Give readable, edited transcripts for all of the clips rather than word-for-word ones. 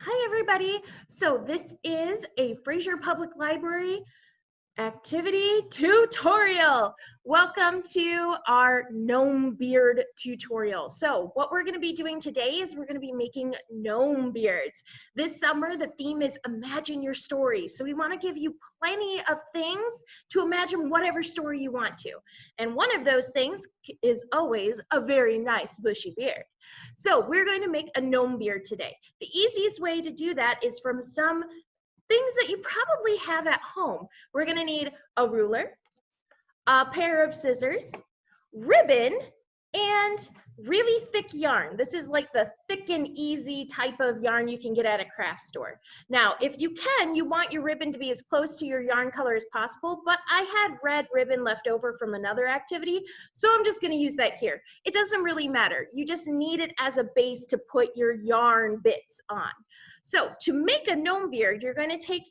Hi, everybody. So this is a Fraser Public Library activity tutorial. Welcome to our Gnome Beard tutorial. So what we're going to be doing today is we're going to be making gnome beards. This summer, the theme is imagine your story. So we want to give you plenty of things to imagine whatever story you want to. And one of those things is always a very nice bushy beard. So we're going to make a gnome beard today. The easiest way to do that is from some things that you probably have at home. We're gonna need a ruler, a pair of scissors, ribbon, and really thick yarn. This is like the thick and easy type of yarn you can get at a craft store. Now, if you can, you want your ribbon to be as close to your yarn color as possible, but I had red ribbon left over from another activity, so I'm just gonna use that here. It doesn't really matter. You just need it as a base to put your yarn bits on. So to make a gnome beard, you're going to take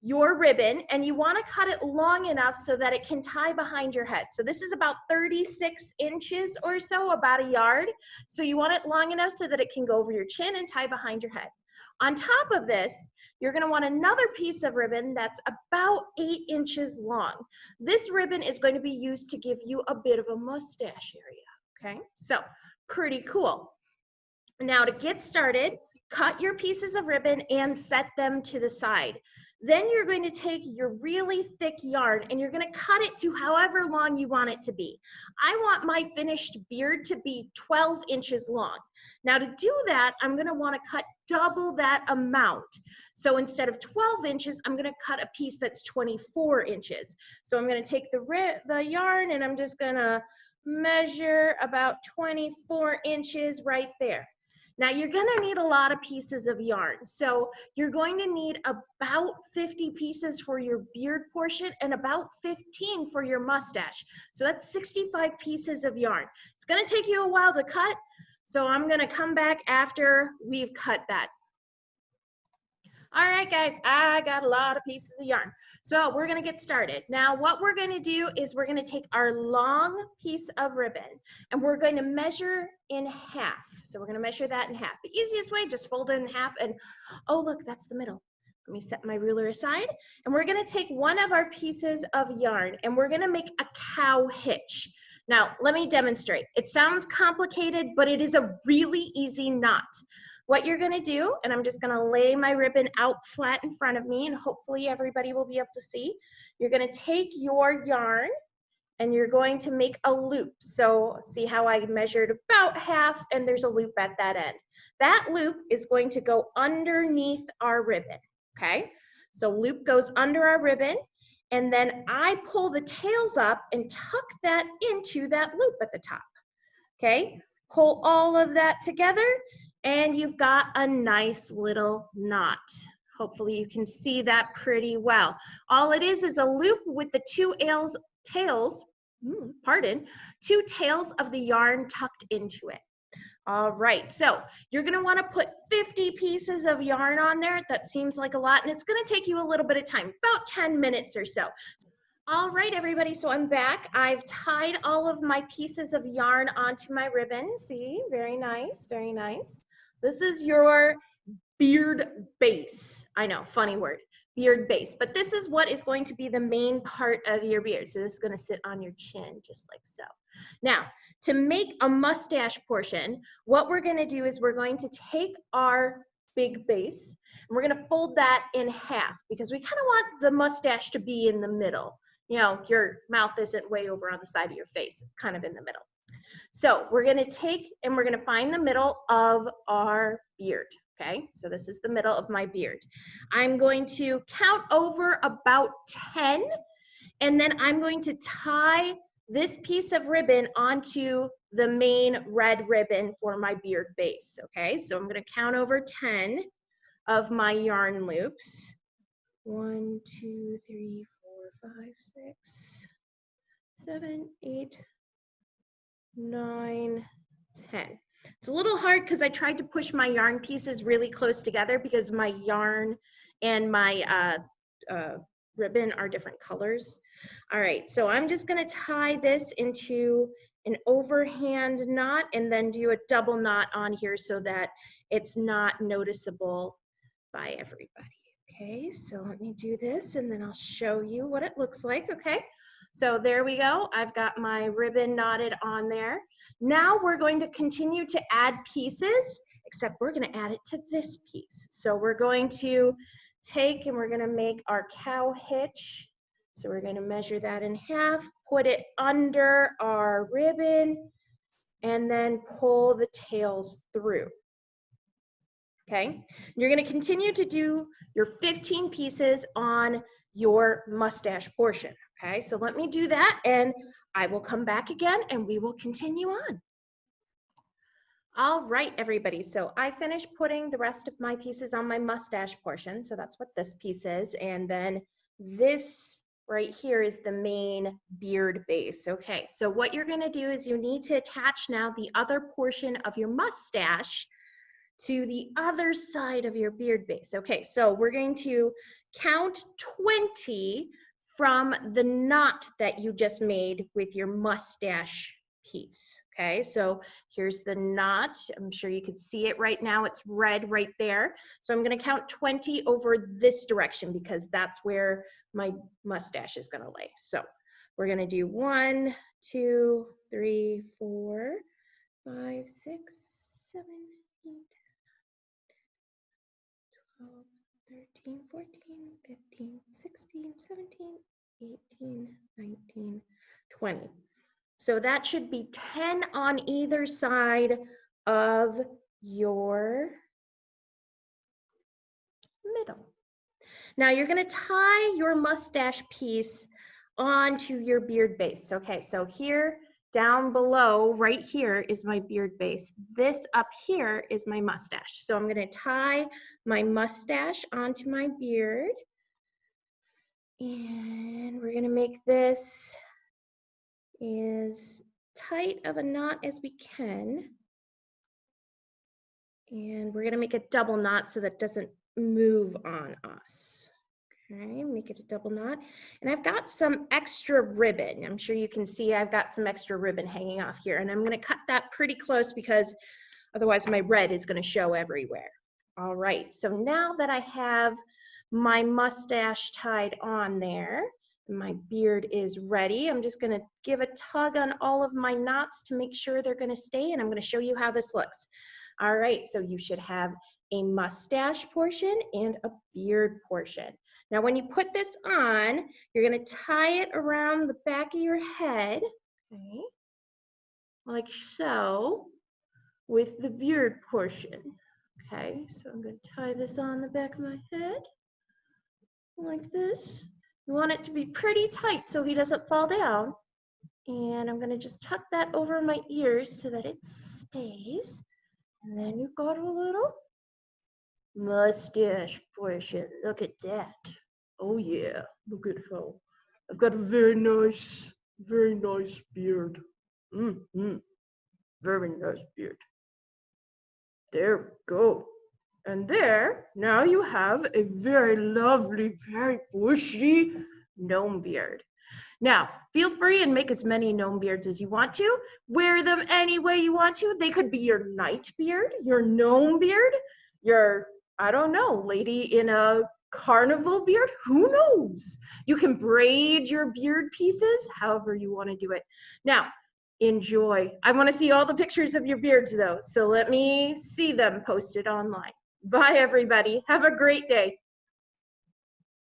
your ribbon and you want to cut it long enough so that it can tie behind your head. So this is about 36 inches or so, about a yard. So you want it long enough so that it can go over your chin and tie behind your head. On top of this, you're going to want another piece of ribbon that's about 8 inches long. This ribbon is going to be used to give you a bit of a mustache area. Okay, so pretty cool. Now to get started, cut your pieces of ribbon and set them to the side. Then you're going to take your really thick yarn and you're going to cut it to however long you want it to be. I want my finished beard to be 12 inches long. Now to do that, I'm going to want to cut double that amount. So instead of 12 inches, I'm going to cut a piece that's 24 inches. So I'm going to take the yarn and I'm just going to measure about 24 inches right there. Now you're gonna need a lot of pieces of yarn. So you're going to need about 50 pieces for your beard portion and about 15 for your mustache. So that's 65 pieces of yarn. It's gonna take you a while to cut, so I'm gonna come back after we've cut that. All right, guys, I got a lot of pieces of yarn. So we're gonna get started. Now what we're gonna do is we're gonna take our long piece of ribbon and we're going to measure in half. So we're gonna measure that in half. The easiest way, just fold it in half and, oh look, that's the middle. Let me set my ruler aside. And we're gonna take one of our pieces of yarn and we're gonna make a cow hitch. Now, let me demonstrate. It sounds complicated, but it is a really easy knot. What you're gonna do, and I'm just gonna lay my ribbon out flat in front of me and hopefully everybody will be able to see. You're gonna take your yarn and you're going to make a loop. So see how I measured about half and there's a loop at that end. That loop is going to go underneath our ribbon, okay? So loop goes under our ribbon and then I pull the tails up and tuck that into that loop at the top, okay? Pull all of that together and you've got a nice little knot. Hopefully you can see that pretty well. All it is a loop with the two tails of the yarn tucked into it. All right, so you're gonna wanna put 50 pieces of yarn on there. That seems like a lot, and it's gonna take you a little bit of time, about 10 minutes or so. All right, everybody, so I'm back. I've tied all of my pieces of yarn onto my ribbon. See, very nice, very nice. This is your beard base. I know, funny word, beard base. But this is what is going to be the main part of your beard. So this is gonna sit on your chin, just like so. Now, to make a mustache portion, what we're gonna do is we're going to take our big base and we're gonna fold that in half because we kind of want the mustache to be in the middle. You know, your mouth isn't way over on the side of your face, it's kind of in the middle. So we're gonna take and we're gonna find the middle of our beard, okay? So this is the middle of my beard. I'm going to count over about 10, and then I'm going to tie this piece of ribbon onto the main red ribbon for my beard base, okay? So I'm gonna count over 10 of my yarn loops. 1, 2, 3, 4, 5, 6, 7, 8, 9, 10. It's a little hard because I tried to push my yarn pieces really close together because my yarn and my ribbon are different colors. All right, so I'm just gonna tie this into an overhand knot and then do a double knot on here so that it's not noticeable Bye, everybody. Okay, so let me do this and then I'll show you what it looks like, okay? So there we go. I've got my ribbon knotted on there. Now we're going to continue to add pieces, except we're going to add it to this piece. So we're going to take and we're going to make our cow hitch. So we're going to measure that in half, put it under our ribbon, and then pull the tails through. Okay, you're going to continue to do your 15 pieces on your mustache portion. Okay, so let me do that and I will come back again and we will continue on. All right, everybody, so I finished putting the rest of my pieces on my mustache portion. So that's what this piece is. And then this right here is the main beard base. Okay, so what you're going to do is you need to attach now the other portion of your mustache to the other side of your beard base. Okay, so we're going to count 20 from the knot that you just made with your mustache piece. Okay, so here's the knot. I'm sure you can see it right now. It's red right there. So I'm going to count 20 over this direction because that's where my mustache is going to lay. So we're going to do 1, 2, 3, 4, 5, 6, 7, 8, 12, 13, 14, 15, 16, 17, 18, 19, 20. So that should be 10 on either side of your middle. Now you're going to tie your mustache piece onto your beard base. Okay, so here down below, right here is my beard base. This up here is my mustache. So I'm going to tie my mustache onto my beard. And we're going to make this as tight of a knot as we can. And we're going to make a double knot so that it doesn't move on us. Okay, make it a double knot. And I've got some extra ribbon. I'm sure you can see I've got some extra ribbon hanging off here. And I'm going to cut that pretty close because otherwise my red is going to show everywhere. All right, so now that I have my mustache tied on there, my beard is ready, I'm just going to give a tug on all of my knots to make sure they're going to stay. And I'm going to show you how this looks. All right, so you should have a mustache portion and a beard portion. Now, when you put this on, you're going to tie it around the back of your head, okay, like so, with the beard portion. Okay, so I'm going to tie this on the back of my head, like this. You want it to be pretty tight so he doesn't fall down. And I'm going to just tuck that over my ears so that it stays. And then you've got a little mustache portion. Look at that. Oh yeah, look at how I've got a very nice beard. Very nice beard. There we go. And there, now you have a very lovely, very bushy gnome beard. Now, feel free and make as many gnome beards as you want to. Wear them any way you want to. They could be your night beard, your gnome beard, your, I don't know, lady in a carnival beard. Who knows? You can braid your beard pieces however you want to do it. Now, enjoy. I want to see all the pictures of your beards though, so let me see them posted online. Bye everybody. Have a great day.